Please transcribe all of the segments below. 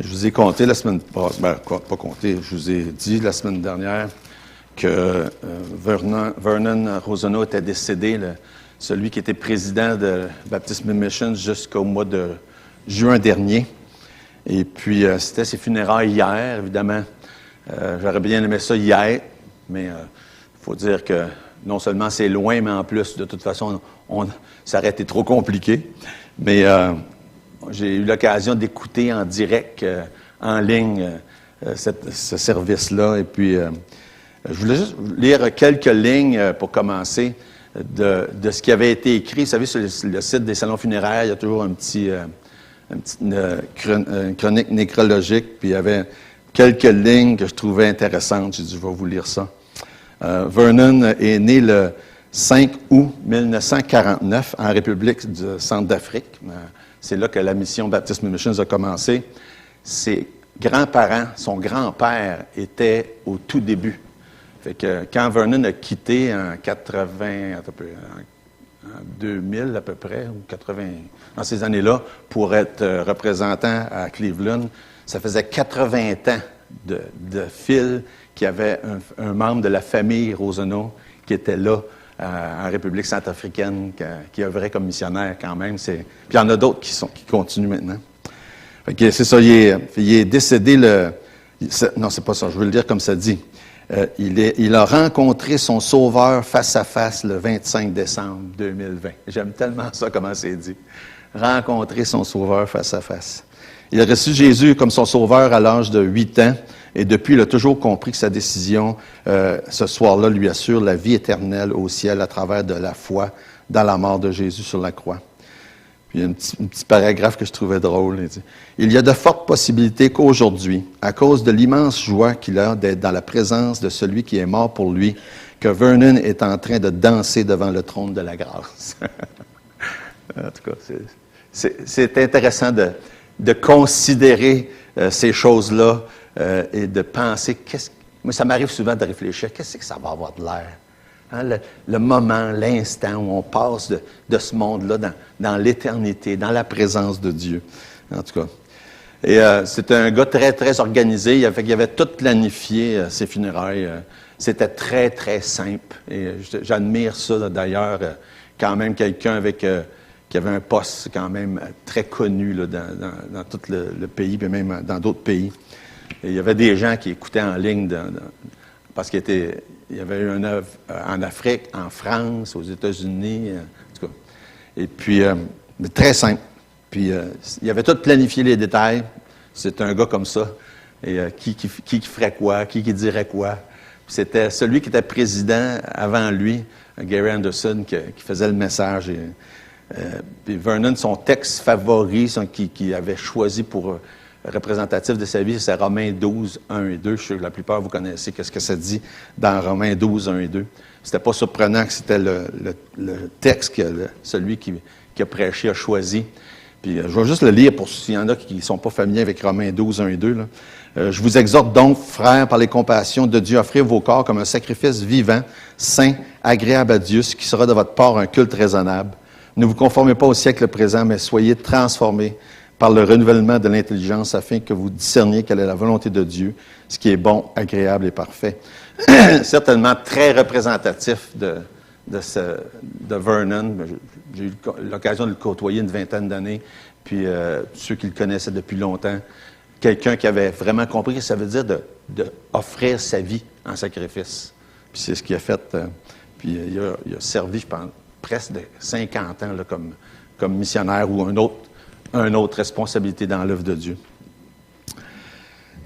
Je vous ai compté la semaine passée, pas compté, je vous ai dit la semaine dernière que Vernon Rosenau était décédé, celui qui était président de Baptist Mission jusqu'au mois de juin dernier. Et puis, c'était ses funérailles hier, évidemment. J'aurais bien aimé ça hier, mais il faut dire que non seulement c'est loin, mais en plus, de toute façon, ça aurait été trop compliqué. Mais j'ai eu l'occasion d'écouter en direct, en ligne, ce service-là. Et puis, je voulais juste lire quelques lignes pour commencer de ce qui avait été écrit. Vous savez, sur le site des salons funéraires, il y a toujours une chronique nécrologique. Puis il y avait quelques lignes que je trouvais intéressantes. J'ai dit, je vais vous lire ça. Vernon est né le 5 août 1949 en République du Centre-Afrique. C'est là que la mission Baptist Missions a commencé. Ses grands-parents, son grand-père était au tout début. Fait que quand Vernon a quitté en 2000 à peu près, ou 80, dans ces années-là, pour être représentant à Cleveland, ça faisait 80 ans de fil qu'il y avait un membre de la famille Rosenau qui était là en République centrafricaine, qui œuvrait comme missionnaire quand même. Puis il y en a d'autres qui continuent maintenant. Fait que c'est ça, il est décédé non, c'est pas ça, je veux le dire comme ça dit. Il a rencontré son Sauveur face à face le 25 décembre 2020. J'aime tellement ça, comment c'est dit. Rencontrer son Sauveur face à face. Il a reçu Jésus comme son Sauveur à l'âge de 8 ans, et depuis, il a toujours compris que sa décision, ce soir-là, lui assure la vie éternelle au ciel à travers de la foi dans la mort de Jésus sur la croix. Puis il y a un petit paragraphe que je trouvais drôle. Il dit, « Il y a de fortes possibilités qu'aujourd'hui, à cause de l'immense joie qu'il a d'être dans la présence de celui qui est mort pour lui, que Vernon est en train de danser devant le trône de la grâce. » En tout cas, c'est intéressant de considérer ces choses-là et de penser, moi ça m'arrive souvent de réfléchir, qu'est-ce que ça va avoir de l'air? Hein, le moment, l'instant où on passe de ce monde-là dans l'éternité, dans la présence de Dieu. En tout cas. Et c'était un gars très, très organisé. Il avait tout planifié, ses funérailles. C'était très, très simple. Et j'admire ça, d'ailleurs, quand même quelqu'un qui avait un poste quand même très connu là, dans tout le pays, puis même dans d'autres pays. Et il y avait des gens qui écoutaient en ligne parce qu'il y avait eu une œuvre en Afrique, en France, aux États-Unis, en tout cas. Et puis, très simple. Puis, il avait tout planifié les détails. C'est un gars comme ça. Et qui ferait quoi, qui dirait quoi. Puis c'était celui qui était président avant lui, Gary Anderson, qui faisait le message. Puis Vernon, son texte favori, qu'il avait choisi pour représentatif de sa vie, c'est Romains 12, 1 et 2. Je suis sûr que la plupart, vous connaissez qu'est-ce que ça dit dans Romains 12, 1 et 2. C'était pas surprenant que c'était le texte que celui qui a prêché a choisi. Puis je vais juste le lire pour s'il y en a qui ne sont pas familiers avec Romains 12, 1 et 2. Là. Je vous exhorte donc, frères, par les compassions de Dieu, à offrir vos corps comme un sacrifice vivant, saint, agréable à Dieu, ce qui sera de votre part un culte raisonnable. Ne vous conformez pas au siècle présent, mais soyez transformés par le renouvellement de l'intelligence afin que vous discerniez quelle est la volonté de Dieu, ce qui est bon, agréable et parfait. Certainement très représentatif de Vernon. J'ai eu l'occasion de le côtoyer une vingtaine d'années, puis ceux qui le connaissaient depuis longtemps. Quelqu'un qui avait vraiment compris que ça veut dire de offrir sa vie en sacrifice. Puis c'est ce qu'il a fait. Puis il a servi, je pense, presque de 50 ans là, comme missionnaire ou une autre responsabilité dans l'œuvre de Dieu.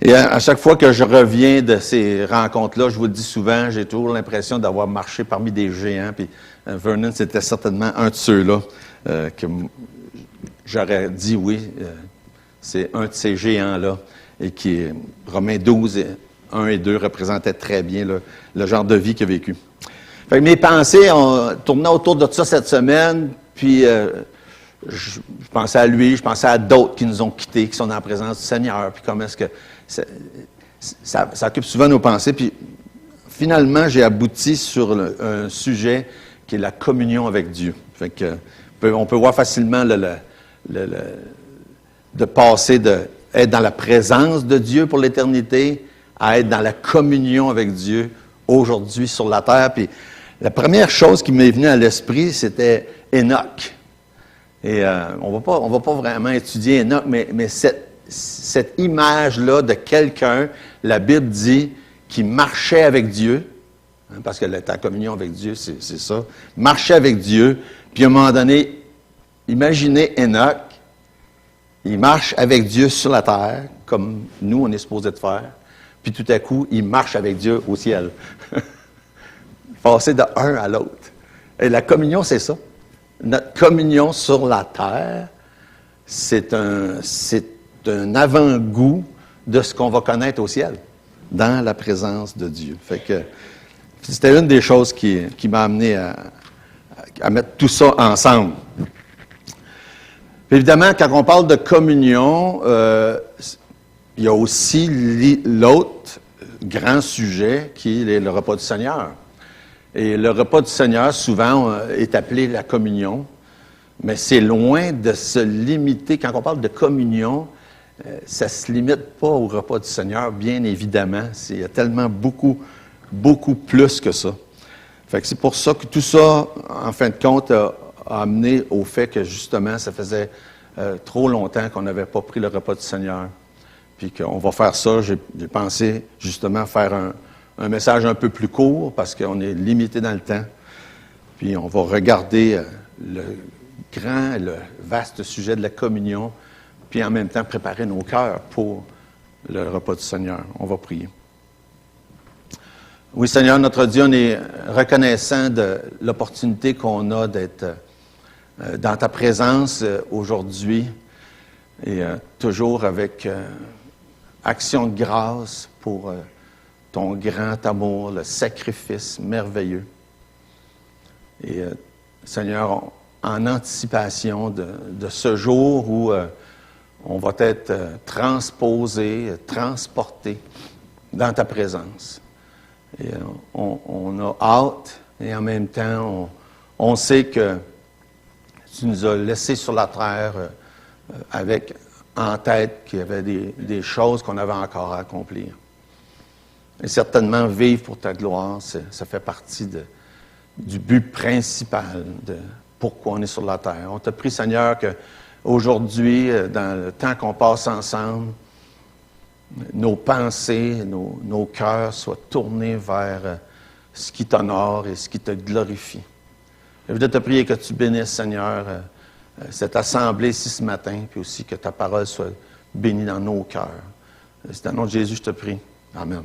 Et à chaque fois que je reviens de ces rencontres-là, je vous le dis souvent, j'ai toujours l'impression d'avoir marché parmi des géants. Puis Vernon, c'était certainement un de ceux-là que j'aurais dit oui, c'est un de ces géants-là. Et qui, Romains 12, 1 et 2, représentait très bien le genre de vie qu'il a vécu. Fait que mes pensées ont tourné autour de ça cette semaine, puis je pensais à lui, je pensais à d'autres qui nous ont quittés, qui sont dans la présence du Seigneur, puis comment est-ce que ça occupe souvent nos pensées. Puis finalement, j'ai abouti sur un sujet qui est la communion avec Dieu. Fait que on peut voir facilement de passer de être dans la présence de Dieu pour l'éternité, à être dans la communion avec Dieu aujourd'hui sur la terre. Puis la première chose qui m'est venue à l'esprit, c'était Enoch. Et on va pas vraiment étudier Enoch, mais cette image-là de quelqu'un, la Bible dit, qui marchait avec Dieu, hein, parce que la communion avec Dieu, c'est ça, marchait avec Dieu, puis à un moment donné, imaginez Enoch, il marche avec Dieu sur la terre, comme nous, on est supposé de faire, puis tout à coup, il marche avec Dieu au ciel. Passer de un à l'autre. Et la communion, c'est ça. Notre communion sur la terre, c'est un avant-goût de ce qu'on va connaître au ciel, dans la présence de Dieu. Fait que c'était une des choses qui m'a amené à mettre tout ça ensemble. Puis évidemment, quand on parle de communion, il y a aussi l'autre grand sujet qui est le repas du Seigneur. Et le repas du Seigneur, souvent, est appelé la communion, mais c'est loin de se limiter. Quand on parle de communion, ça ne se limite pas au repas du Seigneur, bien évidemment. Il y a tellement beaucoup plus que ça. Fait que c'est pour ça que tout ça, en fin de compte, a amené au fait que, justement, ça faisait trop longtemps qu'on n'avait pas pris le repas du Seigneur. Puis qu'on va faire ça, j'ai pensé, justement, faire un message un peu plus court, parce qu'on est limité dans le temps. Puis on va regarder le vaste sujet de la communion, puis en même temps préparer nos cœurs pour le repas du Seigneur. On va prier. Oui, Seigneur, notre Dieu, on est reconnaissant de l'opportunité qu'on a d'être dans ta présence aujourd'hui, et toujours avec action de grâce pour ton grand amour, le sacrifice merveilleux. Et Seigneur, en anticipation de ce jour où on va être transposé, transporté dans ta présence. Et on a hâte, et en même temps, on sait que tu nous as laissés sur la terre avec en tête qu'il y avait des choses qu'on avait encore à accomplir. Et certainement, vivre pour ta gloire, ça fait partie du but principal de pourquoi on est sur la terre. On te prie, Seigneur, qu'aujourd'hui, dans le temps qu'on passe ensemble, nos pensées, nos cœurs soient tournés vers ce qui t'honore et ce qui te glorifie. Je voudrais te prier que tu bénisses, Seigneur, cette assemblée ici ce matin, puis aussi que ta parole soit bénie dans nos cœurs. C'est dans le nom de Jésus, je te prie. Amen.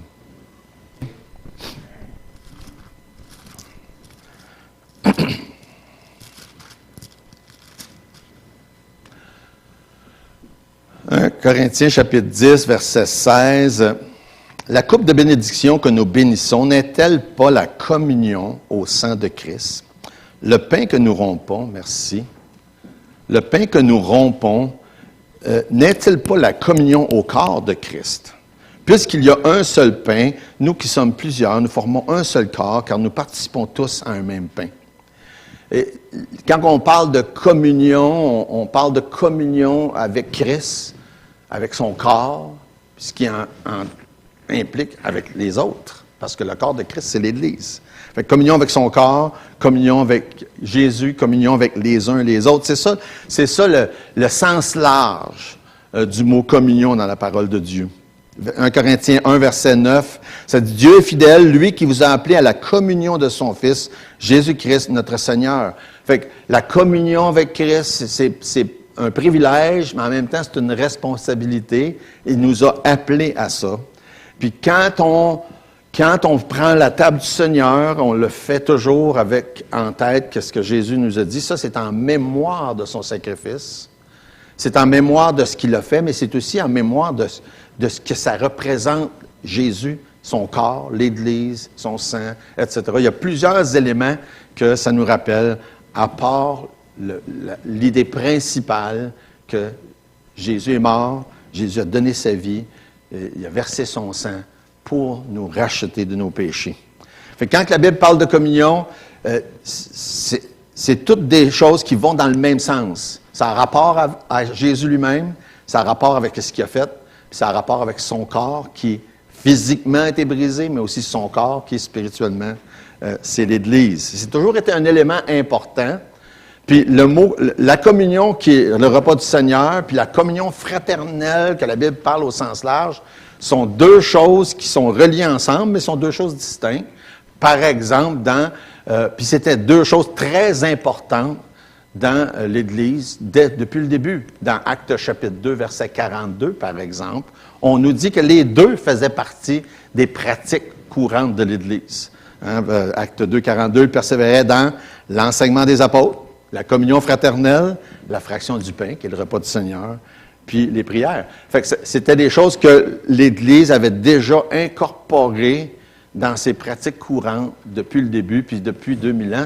Corinthiens chapitre 10, verset 16. La coupe de bénédiction que nous bénissons n'est-elle pas la communion au sang de Christ? Le pain que nous rompons, merci. Le pain que nous rompons, n'est-il pas la communion au corps de Christ? Puisqu'il y a un seul pain, nous qui sommes plusieurs, nous formons un seul corps, car nous participons tous à un même pain. Et quand on parle de communion, on parle de communion avec Christ, avec son corps, ce qui implique avec les autres, parce que le corps de Christ, c'est l'Église. Fait que communion avec son corps, communion avec Jésus, communion avec les uns et les autres. C'est ça le sens large du mot communion dans la parole de Dieu. 1 Corinthiens 1, verset 9, ça dit « Dieu est fidèle, lui qui vous a appelé à la communion de son Fils, Jésus-Christ, notre Seigneur. » Fait que la communion avec Christ, c'est un privilège, mais en même temps, c'est une responsabilité. Il nous a appelés à ça. Puis quand on prend la table du Seigneur, on le fait toujours avec en tête qu'est-ce que Jésus nous a dit. Ça, c'est en mémoire de son sacrifice. C'est en mémoire de ce qu'il a fait, mais c'est aussi en mémoire de ce que ça représente Jésus, son corps, l'Église, son sang, etc. Il y a plusieurs éléments que ça nous rappelle, à part l'idée principale que Jésus est mort, Jésus a donné sa vie, il a versé son sang pour nous racheter de nos péchés. Fait que quand la Bible parle de communion, c'est toutes des choses qui vont dans le même sens. Ça a rapport à Jésus lui-même, ça a rapport avec ce qu'il a fait, puis ça a rapport avec son corps qui physiquement a été brisé, mais aussi son corps qui est spirituellement, c'est l'Église. C'est toujours été un élément important. Puis le mot, la communion qui est le repas du Seigneur, puis la communion fraternelle que la Bible parle au sens large, sont deux choses qui sont reliées ensemble, mais sont deux choses distinctes. Par exemple, puis c'était deux choses très importantes dans l'Église depuis le début. Dans Actes chapitre 2, verset 42, par exemple, on nous dit que les deux faisaient partie des pratiques courantes de l'Église. Acte 2, 42, persévérait dans l'enseignement des apôtres, la communion fraternelle, la fraction du pain, qui est le repas du Seigneur, puis les prières. Fait que c'était des choses que l'Église avait déjà incorporées dans ses pratiques courantes depuis le début, puis depuis 2000 ans,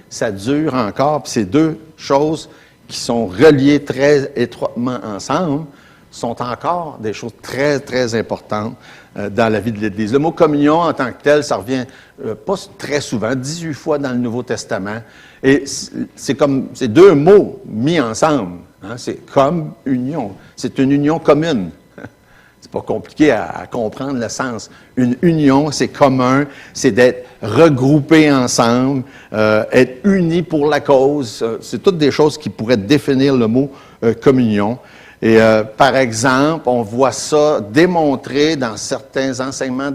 ça dure encore. Puis ces deux choses qui sont reliées très étroitement ensemble sont encore des choses très, très importantes dans la vie de l'Église. Le mot communion en tant que tel, ça revient pas très souvent, 18 fois dans le Nouveau Testament. Et c'est deux mots mis ensemble. Hein, c'est comme union. C'est une union commune. C'est pas compliqué à comprendre le sens. Une union, c'est commun, c'est d'être regroupés ensemble, être unis pour la cause. C'est toutes des choses qui pourraient définir le mot communion. Et par exemple, on voit ça démontré dans certains enseignements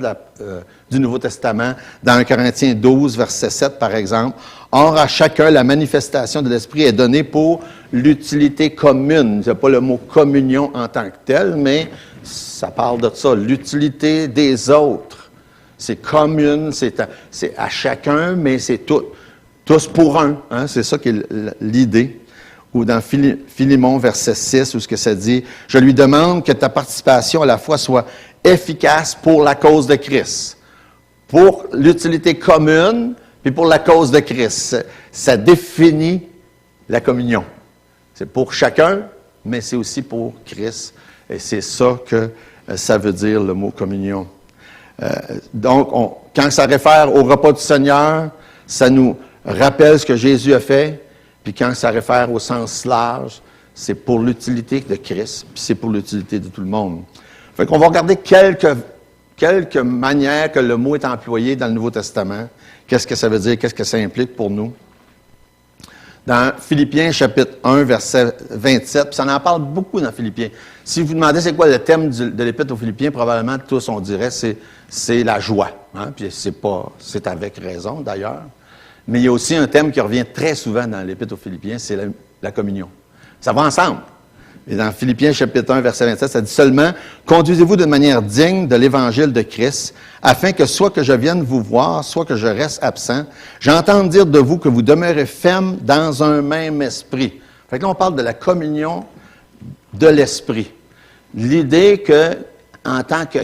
du Nouveau Testament, dans 1 Corinthiens 12, verset 7, par exemple. Or, à chacun, la manifestation de l'Esprit est donnée pour l'utilité commune. Ce n'est pas le mot communion en tant que tel, mais ça parle de ça, l'utilité des autres. C'est commune, c'est à chacun, mais c'est tous pour un. Hein? C'est ça qui est l'idée. Ou dans Philémon, verset 6, où ce que ça dit, « Je lui demande que ta participation à la fois soit efficace pour la cause de Christ. » Pour l'utilité commune, puis pour la cause de Christ. Ça définit la communion. C'est pour chacun, mais c'est aussi pour Christ. Et c'est ça que ça veut dire, le mot communion. Donc, quand ça réfère au repas du Seigneur, ça nous rappelle ce que Jésus a fait. Puis quand ça réfère au sens large, c'est pour l'utilité de Christ, puis c'est pour l'utilité de tout le monde. Fait qu'on va regarder quelques manières que le mot est employé dans le Nouveau Testament. Qu'est-ce que ça veut dire? Qu'est-ce que ça implique pour nous? Dans Philippiens, chapitre 1, verset 27, puis ça en parle beaucoup dans Philippiens. Si vous demandez c'est quoi le thème de l'Épître aux Philippiens, probablement tous on dirait c'est la joie. Hein? Puis c'est avec raison d'ailleurs. Mais il y a aussi un thème qui revient très souvent dans l'Épître aux Philippiens, c'est la communion. Ça va ensemble. Et dans Philippiens, chapitre 1, verset 27, ça dit seulement « Conduisez-vous de manière digne de l'Évangile de Christ, afin que soit que je vienne vous voir, soit que je reste absent, j'entende dire de vous que vous demeurez ferme dans un même esprit. » Fait que là, on parle de la communion de l'esprit. L'idée que, en tant que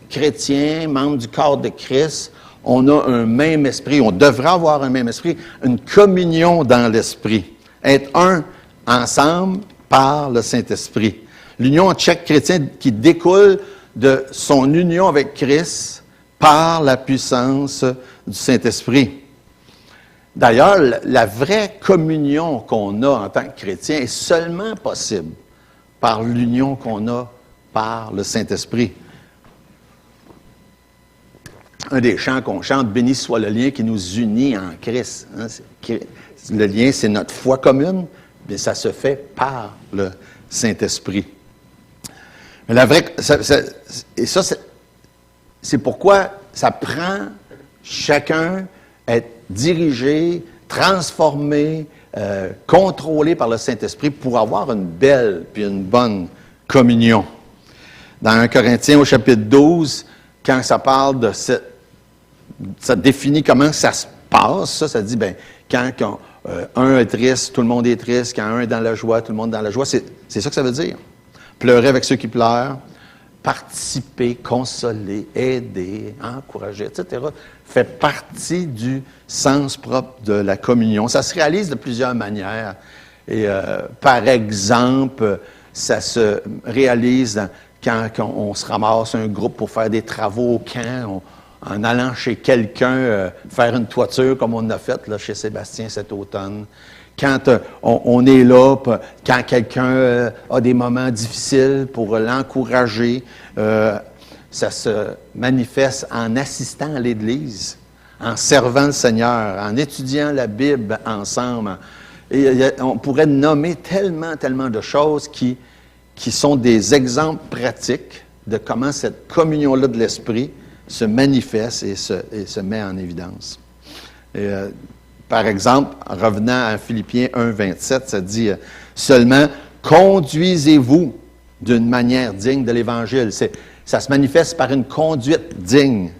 chrétien, membre du corps de Christ, on a un même esprit, on devrait avoir un même esprit, une communion dans l'esprit. Être un ensemble par le Saint-Esprit. L'union entre chaque chrétien qui découle de son union avec Christ par la puissance du Saint-Esprit. D'ailleurs, la vraie communion qu'on a en tant que chrétien est seulement possible par l'union qu'on a par le Saint-Esprit. Un des chants qu'on chante, « Béni soit le lien qui nous unit en Christ. Hein? » Le lien, c'est notre foi commune, mais ça se fait par le Saint-Esprit. Mais la vraie, c'est pourquoi ça prend chacun être dirigé, transformé, contrôlé par le Saint-Esprit pour avoir une belle puis une bonne communion. Dans 1 Corinthiens, au chapitre 12, quand ça parle de ça définit comment ça se passe, ça dit, quand un est triste, tout le monde est triste, quand un est dans la joie, tout le monde est dans la joie, c'est ça que ça veut dire. Pleurer avec ceux qui pleurent, participer, consoler, aider, encourager, etc., fait partie du sens propre de la communion. Ça se réalise de plusieurs manières. Et par exemple, ça se réalise quand on se ramasse un groupe pour faire des travaux au camp, en allant chez quelqu'un faire une toiture comme on a fait là, chez Sébastien cet automne. quand on est là, quand quelqu'un a des moments difficiles, pour l'encourager. Ça se manifeste en assistant à l'Église, en servant le Seigneur, en étudiant la Bible ensemble. Et on pourrait nommer tellement de choses qui sont des exemples pratiques de comment cette communion-là de l'Esprit se manifeste et se met en évidence. Et, par exemple, en revenant à Philippiens 1, 27, ça dit « Seulement, conduisez-vous d'une manière digne de l'Évangile. » Ça se manifeste par une conduite digne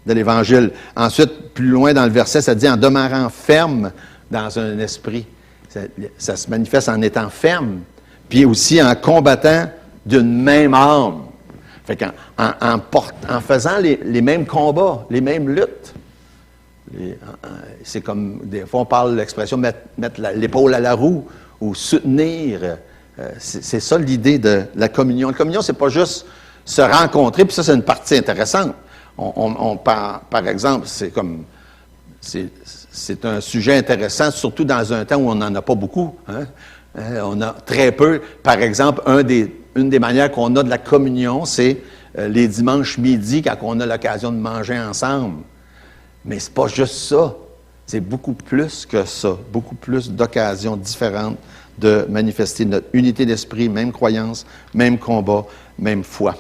de l'Évangile. Ensuite, plus loin dans le verset, ça dit « En demeurant ferme dans un esprit. » Ça se manifeste en étant ferme, puis aussi en combattant d'une même âme. Fait en faisant les mêmes combats, les mêmes luttes. C'est comme, des fois, on parle de l'expression mettre l'épaule à la roue ou soutenir. C'est ça l'idée de la communion. La communion, c'est pas juste se rencontrer, puis ça, c'est une partie intéressante. Par exemple, c'est un sujet intéressant, surtout dans un temps où on n'en a pas beaucoup. Hein? On a très peu. Par exemple, une des manières qu'on a de la communion, c'est les dimanches midi, quand on a l'occasion de manger ensemble. Mais c'est pas juste ça. C'est beaucoup plus que ça. Beaucoup plus d'occasions différentes de manifester notre unité d'esprit, même croyance, même combat, même foi.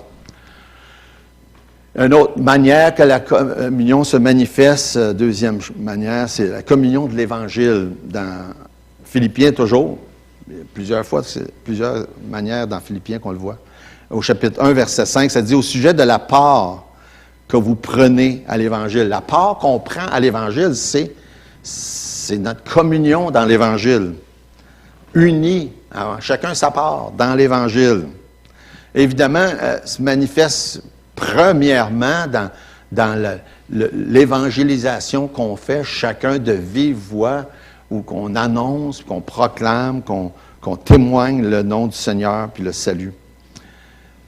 Une autre manière que la communion se manifeste, deuxième manière, c'est la communion de l'Évangile. Dans Philippiens, toujours, plusieurs fois, c'est plusieurs manières dans Philippiens qu'on le voit. Au chapitre 1, verset 5, ça dit « Au sujet de la part que vous prenez à l'Évangile. » La part qu'on prend à l'Évangile, c'est notre communion dans l'Évangile. Unis, chacun sa part dans l'Évangile. Évidemment, se manifeste premièrement dans l'évangélisation qu'on fait chacun de vive voix, ou qu'on annonce, qu'on proclame, qu'on témoigne le nom du Seigneur puis le salut.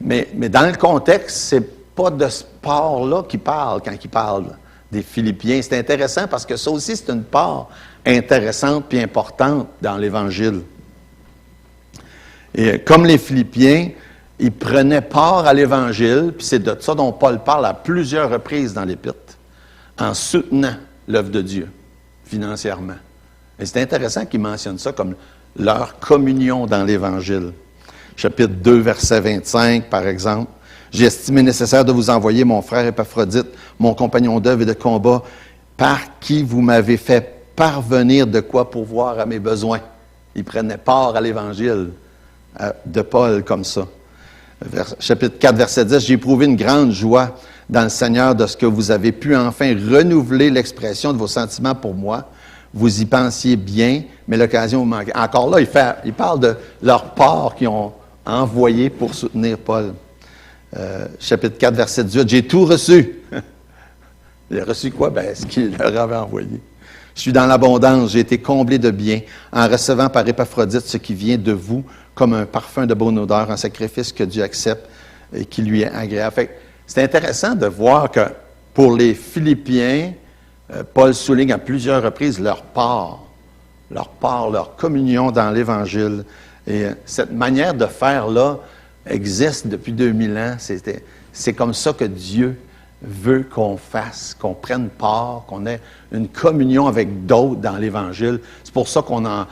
Mais dans le contexte, c'est pas de ce part-là qu'il parle quand il parle des Philippiens. C'est intéressant parce que ça aussi, c'est une part intéressante puis importante dans l'Évangile. Et comme les Philippiens, ils prenaient part à l'Évangile, puis c'est de ça dont Paul parle à plusieurs reprises dans l'Épître, en soutenant l'œuvre de Dieu financièrement. Et c'est intéressant qu'ils mentionnent ça comme leur communion dans l'Évangile. Chapitre 2, verset 25, par exemple. « J'ai estimé nécessaire de vous envoyer mon frère Épaphrodite, mon compagnon d'œuvre et de combat, par qui vous m'avez fait parvenir de quoi pourvoir à mes besoins. » Ils prenaient part à l'Évangile de Paul comme ça. Chapitre 4, verset 10, « J'ai éprouvé une grande joie dans le Seigneur de ce que vous avez pu enfin renouveler l'expression de vos sentiments pour moi. Vous y pensiez bien, mais l'occasion vous manquait. » Encore là, il parle de leur part qu'ils ont envoyé pour soutenir Paul. Chapitre 4, verset 18, « J'ai tout reçu. » Il a reçu quoi? Ben, ce qu'il leur avait envoyé. « Je suis dans l'abondance, j'ai été comblé de bien, en recevant par Épaphrodite ce qui vient de vous, comme un parfum de bonne odeur, un sacrifice que Dieu accepte et qui lui est agréable. » Fait que c'est intéressant de voir que pour les Philippiens, Paul souligne à plusieurs reprises leur part, leur communion dans l'Évangile. Et cette manière de faire-là existe depuis 2000 ans. C'est comme ça que Dieu veut qu'on fasse, qu'on prenne part, qu'on ait une communion avec d'autres dans l'Évangile. C'est pour ça qu'on a,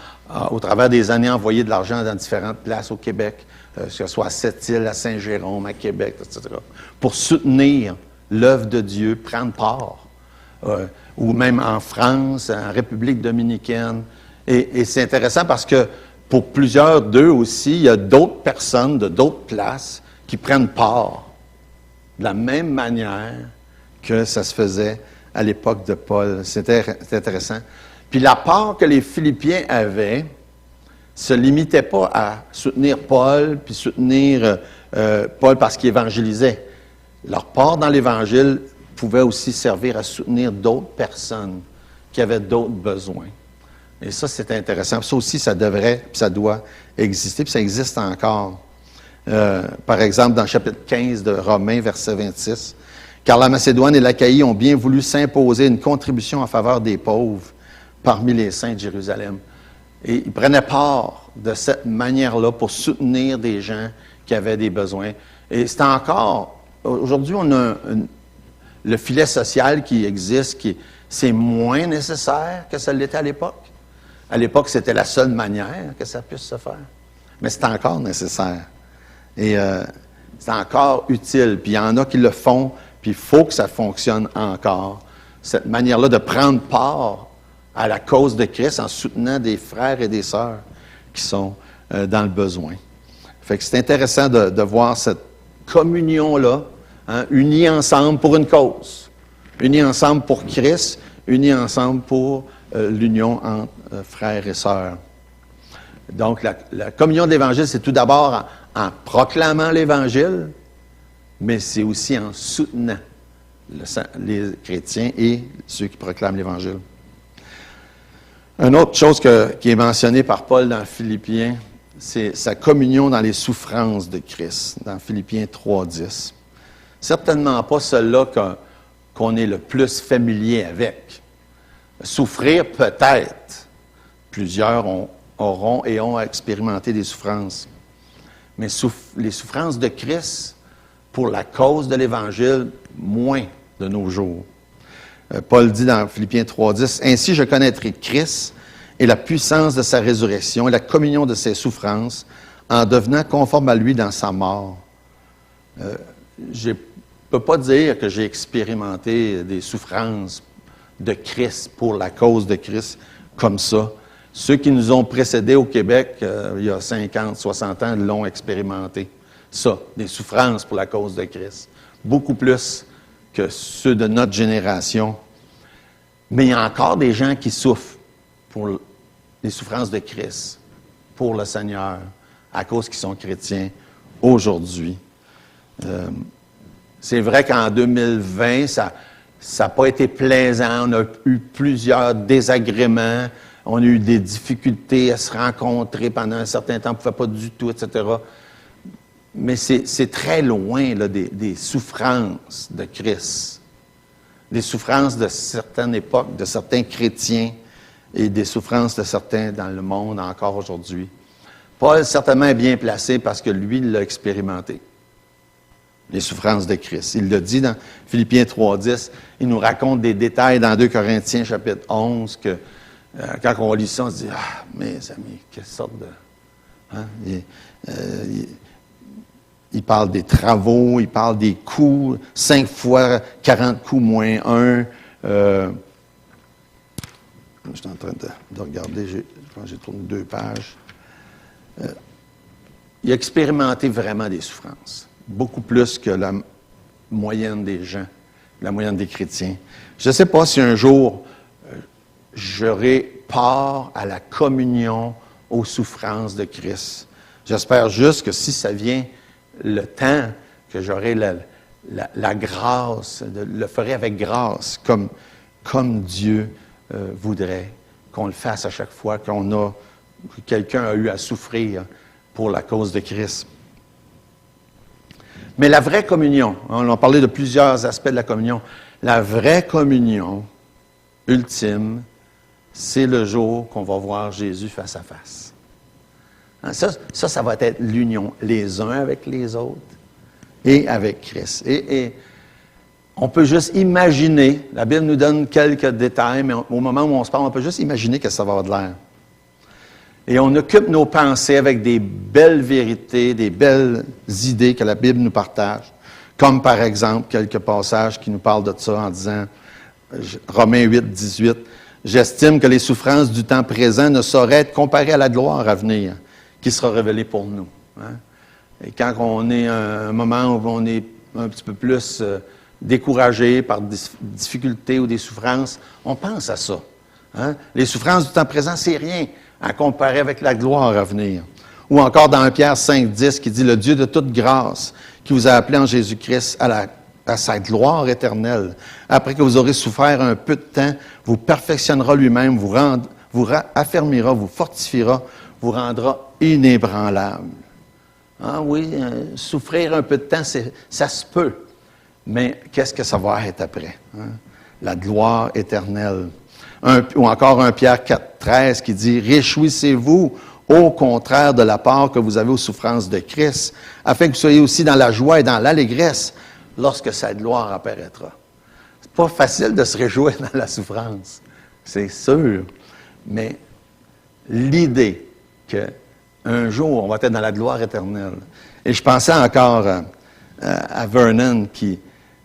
au travers des années, envoyé de l'argent dans différentes places au Québec, que ce soit à Sept-Îles, à Saint-Jérôme, à Québec, etc., pour soutenir l'œuvre de Dieu, prendre part. Ou même en France, en République dominicaine. Et c'est intéressant parce que pour plusieurs d'eux aussi, il y a d'autres personnes de d'autres places qui prennent part de la même manière que ça se faisait à l'époque de Paul. C'était intéressant. Puis la part que les Philippiens avaient se limitait pas à soutenir Paul, puis soutenir Paul parce qu'il évangélisait. Leur part dans l'Évangile pouvait aussi servir à soutenir d'autres personnes qui avaient d'autres besoins. Et ça, c'est intéressant. Ça aussi, ça devrait, puis ça doit exister, puis ça existe encore. Par exemple, dans le chapitre 15 de Romains, verset 26, « Car la Macédoine et l'Achaïe ont bien voulu s'imposer une contribution en faveur des pauvres parmi les saints de Jérusalem. » Et ils prenaient part de cette manière-là pour soutenir des gens qui avaient des besoins. Et c'est encore, aujourd'hui, on a le filet social qui existe, c'est moins nécessaire que ça l'était à l'époque. À l'époque, c'était la seule manière que ça puisse se faire. Mais c'est encore nécessaire. Et c'est encore utile. Puis il y en a qui le font, puis il faut que ça fonctionne encore. Cette manière-là de prendre part à la cause de Christ en soutenant des frères et des sœurs qui sont dans le besoin. Fait que c'est intéressant de voir cette communion-là, hein, unis ensemble pour une cause, unis ensemble pour Christ, unis ensemble pour l'union entre frères et sœurs. Donc, la communion de l'Évangile, c'est tout d'abord en proclamant l'Évangile, mais c'est aussi en soutenant les chrétiens et ceux qui proclament l'Évangile. Une autre chose qui est mentionnée par Paul dans Philippiens, c'est sa communion dans les souffrances de Christ, dans Philippiens 3:10. Certainement pas celle-là qu'on est le plus familier avec. Souffrir, peut-être. Plusieurs auront et ont expérimenté des souffrances. Mais les souffrances de Christ, pour la cause de l'Évangile, moins de nos jours. Paul dit dans Philippiens 3:10, « Ainsi je connaîtrai Christ et la puissance de sa résurrection et la communion de ses souffrances en devenant conforme à lui dans sa mort. » Je ne peux pas dire que j'ai expérimenté des souffrances de Christ pour la cause de Christ comme ça. Ceux qui nous ont précédés au Québec, il y a 50, 60 ans, l'ont expérimenté. Ça, des souffrances pour la cause de Christ. Beaucoup plus que ceux de notre génération. Mais il y a encore des gens qui souffrent pour les souffrances de Christ, pour le Seigneur, à cause qu'ils sont chrétiens aujourd'hui. C'est vrai qu'en 2020, ça n'a pas été plaisant. On a eu plusieurs désagréments. On a eu des difficultés à se rencontrer pendant un certain temps. On ne pouvait pas du tout, etc. Mais c'est très loin là, des souffrances de Christ. Des souffrances de certaines époques, de certains chrétiens et des souffrances de certains dans le monde encore aujourd'hui. Paul, certainement, est bien placé parce que lui, il l'a expérimenté. Les souffrances de Christ. Il le dit dans Philippiens 3:10. Il nous raconte des détails dans 2 Corinthiens, chapitre 11, que quand on lit ça, on se dit « Ah, mes amis, quelle sorte de... Hein? » Il parle des travaux, il parle des coups, 5 fois 40 coups moins 1. Je suis en train de regarder, j'ai tourné 2 pages. Il a expérimenté vraiment des souffrances, beaucoup plus que la moyenne des gens, la moyenne des chrétiens. Je ne sais pas si un jour j'aurai part à la communion aux souffrances de Christ. J'espère juste que si ça vient le temps, que j'aurai la grâce, le ferai avec grâce, comme Dieu voudrait qu'on le fasse à chaque fois que quelqu'un a eu à souffrir pour la cause de Christ. Mais la vraie communion, on a parlé de plusieurs aspects de la communion, la vraie communion ultime, c'est le jour qu'on va voir Jésus face à face. Ça va être l'union, les uns avec les autres et avec Christ. Et on peut juste imaginer, la Bible nous donne quelques détails, mais au moment où on se parle, on peut juste imaginer que ça va avoir de l'air. Et on occupe nos pensées avec des belles vérités, des belles idées que la Bible nous partage, comme par exemple quelques passages qui nous parlent de ça en disant, Romains 8:18, « J'estime que les souffrances du temps présent ne sauraient être comparées à la gloire à venir, qui sera révélée pour nous. » Hein? Et quand on est à un moment où on est un petit peu plus découragé par des difficultés ou des souffrances, on pense à ça. Hein? Les souffrances du temps présent, c'est rien à comparer avec la gloire à venir. Ou encore dans 1 Pierre 5:10 qui dit « Le Dieu de toute grâce qui vous a appelé en Jésus-Christ à sa gloire éternelle, après que vous aurez souffert un peu de temps, vous perfectionnera lui-même, vous affermira, vous fortifiera, vous rendra inébranlable. » Ah oui, souffrir un peu de temps, ça se peut. Mais qu'est-ce que ça va être après? Hein? La gloire éternelle. Ou encore 1 Pierre 4, 13 qui dit « Réjouissez-vous au contraire de la part que vous avez aux souffrances de Christ, afin que vous soyez aussi dans la joie et dans l'allégresse lorsque sa gloire apparaîtra. » C'est pas facile de se réjouir dans la souffrance, c'est sûr, mais l'idée qu'un jour, on va être dans la gloire éternelle. Et je pensais encore à Vernon qui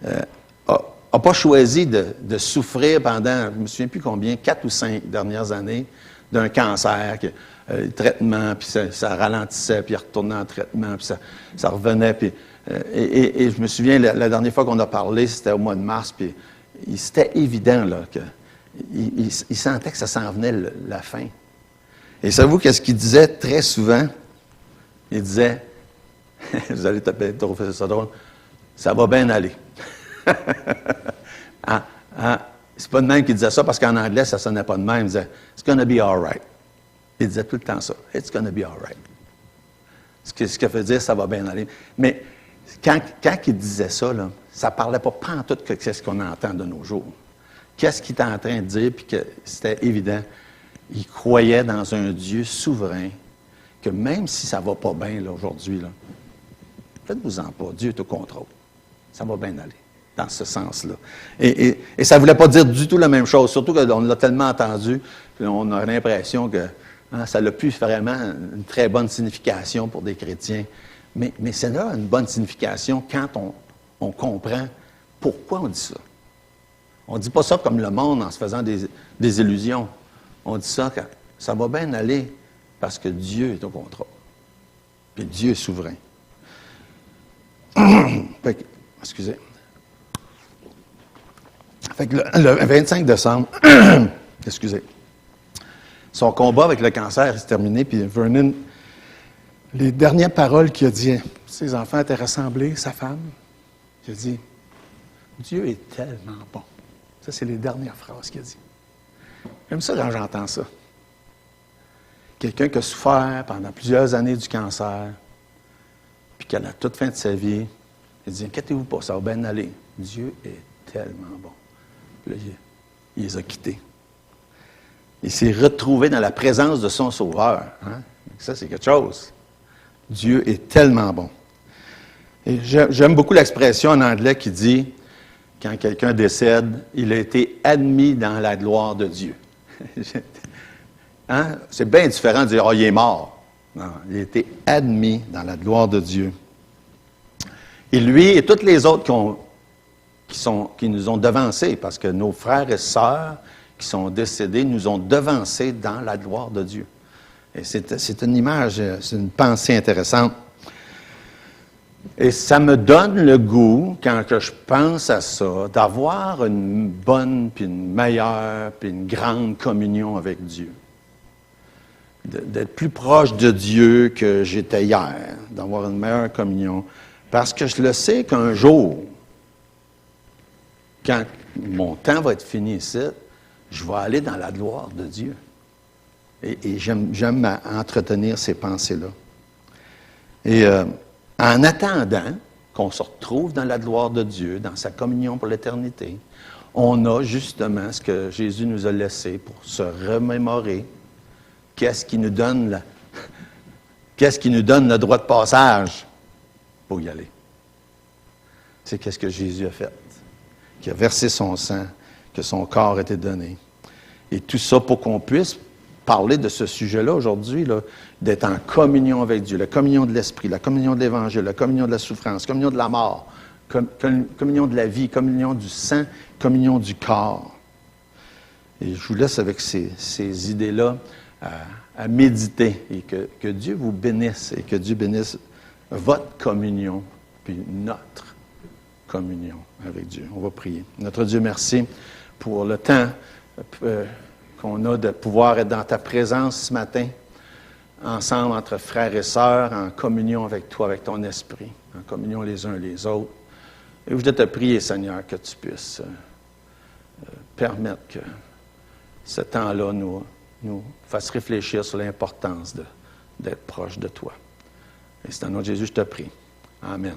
n'a pas choisi de souffrir pendant, je ne me souviens plus combien, 4 ou 5 dernières années, d'un cancer, le traitement, puis ça ralentissait, puis il retournait en traitement, puis ça revenait. Puis, et je me souviens, la dernière fois qu'on a parlé, c'était au mois de mars, puis c'était évident là, qu'il sentait que ça s'en venait la fin. Et savez-vous qu'est-ce qu'il disait très souvent? Il disait, vous allez trouver ça drôle, ça va bien aller. C'est pas de même qu'il disait ça, parce qu'en anglais, ça sonnait pas de même. Il disait, it's gonna be all right. Il disait tout le temps ça, it's gonna be all right. Ce qui veut dire, ça va bien aller. Mais quand il disait ça, là, ça parlait pas pantoute que c'est ce qu'on entend de nos jours. Qu'est-ce qu'il était en train de dire, puis que c'était évident. Il croyait dans un Dieu souverain, que même si ça va pas bien là, aujourd'hui, là, faites-vous-en pas, Dieu est au contrôle. Ça va bien aller, dans ce sens-là. Et ça ne voulait pas dire du tout la même chose, surtout qu'on l'a tellement entendu, puis on a l'impression que ça n'a plus vraiment une très bonne signification pour des chrétiens. Mais c'est là une bonne signification quand on comprend pourquoi on dit ça. On ne dit pas ça comme le monde en se faisant des illusions. On dit ça quand ça va bien aller parce que Dieu est au contrôle. Puis Dieu est souverain. Excusez. Fait que le 25 décembre, excusez, son combat avec le cancer s'est terminé, puis Vernon, les dernières paroles qu'il a dit, ses enfants étaient rassemblés, sa femme, il a dit, Dieu est tellement bon. Ça, c'est les dernières phrases qu'il a dit. J'aime ça quand j'entends ça. Quelqu'un qui a souffert pendant plusieurs années du cancer, puis qu'à la toute fin de sa vie, il dit, inquiétez-vous pas, ça va bien aller. Dieu est tellement bon. Puis là, il les a quittés. Il s'est retrouvé dans la présence de son Sauveur. Hein? Ça, c'est quelque chose. Dieu est tellement bon. Et j'aime beaucoup l'expression en anglais qui dit, quand quelqu'un décède, il a été admis dans la gloire de Dieu. Hein? C'est bien différent de dire, oh, il est mort. Non, il a été admis dans la gloire de Dieu. Et lui et tous les autres qui nous ont devancés, parce que nos frères et sœurs qui sont décédés nous ont devancés dans la gloire de Dieu. Et c'est une image, c'est une pensée intéressante. Et ça me donne le goût, quand je pense à ça, d'avoir une bonne, puis une meilleure, puis une grande communion avec Dieu. D'être plus proche de Dieu que j'étais hier, d'avoir une meilleure communion. Parce que je le sais qu'un jour, quand mon temps va être fini ici, je vais aller dans la gloire de Dieu. Et j'aime entretenir ces pensées-là. Et en attendant qu'on se retrouve dans la gloire de Dieu, dans sa communion pour l'éternité, on a justement ce que Jésus nous a laissé pour se remémorer. Qu'est-ce qui nous donne le droit de passage pour y aller? C'est qu'est-ce que Jésus a fait, qui a versé son sang, que son corps a été donné. Et tout ça pour qu'on puisse parler de ce sujet-là aujourd'hui, là, d'être en communion avec Dieu, la communion de l'Esprit, la communion de l'Évangile, la communion de la souffrance, la communion de la mort, communion de la vie, communion du sang, communion du corps. Et je vous laisse avec ces idées-là à méditer et que Dieu vous bénisse et que Dieu bénisse votre communion puis notre communion avec Dieu. On va prier. Notre Dieu, merci pour le temps qu'on a de pouvoir être dans ta présence ce matin, ensemble entre frères et sœurs, en communion avec toi, avec ton esprit, en communion les uns les autres. Et je voudrais te prier, Seigneur, que tu puisses permettre que ce temps-là nous fasse réfléchir sur l'importance d'être proche de toi. Et c'est en nom de Jésus, je te prie. Amen.